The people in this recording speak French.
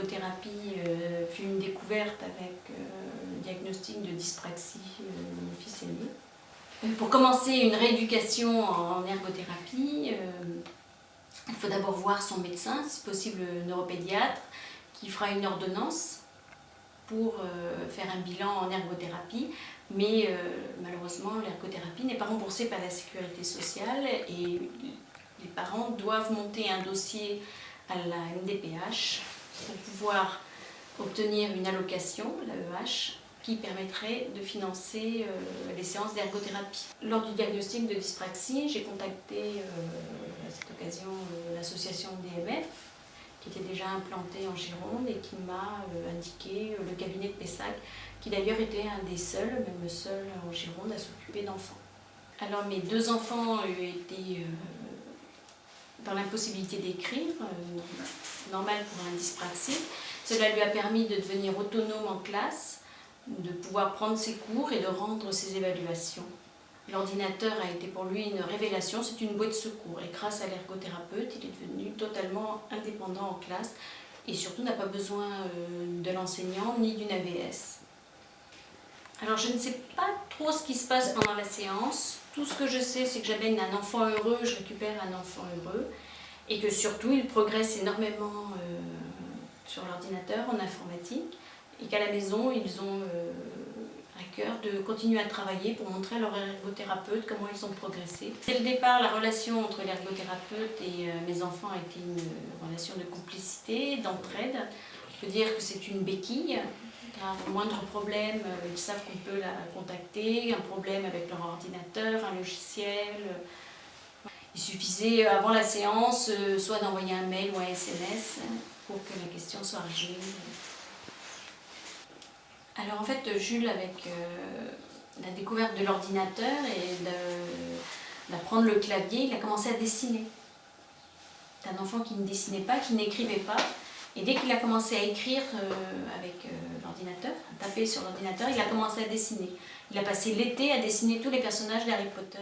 l'ergothérapie fut une découverte avec le diagnostic de dyspraxie de mon fils aîné. Pour commencer une rééducation en ergothérapie, il faut d'abord voir son médecin, si possible le neuropédiatre, qui fera une ordonnance pour faire un bilan en ergothérapie. Mais malheureusement, l'ergothérapie n'est pas remboursée par la sécurité sociale et les parents doivent monter un dossier à la MDPH pour pouvoir obtenir une allocation, l'AEH, qui permettrait de financer les séances d'ergothérapie. Lors du diagnostic de dyspraxie, j'ai contacté à cette occasion l'association DMF, qui était déjà implantée en Gironde et qui m'a indiqué le cabinet de Pessac, qui d'ailleurs était un des seuls, même le seul en Gironde, à s'occuper d'enfants. Alors mes 2 enfants étaient dans l'impossibilité d'écrire, normal pour un dyspraxique. Cela lui a permis de devenir autonome en classe, de pouvoir prendre ses cours et de rendre ses évaluations. L'ordinateur a été pour lui une révélation, c'est une bouée de secours. Et grâce à l'ergothérapeute, il est devenu totalement indépendant en classe et surtout n'a pas besoin de l'enseignant ni d'une AVS. Alors je ne sais pas trop ce qui se passe pendant la séance. Tout ce que je sais, c'est que j'amène un enfant heureux, je récupère un enfant heureux et que surtout il progresse énormément sur l'ordinateur, en informatique, et qu'à la maison ils ont à cœur de continuer à travailler pour montrer à leur ergothérapeute comment ils ont progressé. Dès le départ, la relation entre l'ergothérapeute et mes enfants a été une relation de complicité, d'entraide. Je peux dire que c'est une béquille, car au moindre problème, ils savent qu'on peut la contacter, un problème avec leur ordinateur, un logiciel. Il suffisait avant la séance soit d'envoyer un mail ou un SMS pour que la question soit réglée. Alors en fait, Jules, avec la découverte de l'ordinateur et d'apprendre le clavier, il a commencé à dessiner. C'est un enfant qui ne dessinait pas, qui n'écrivait pas. Et dès qu'il a commencé à écrire avec l'ordinateur, à taper sur l'ordinateur, il a commencé à dessiner. Il a passé l'été à dessiner tous les personnages d'Harry Potter.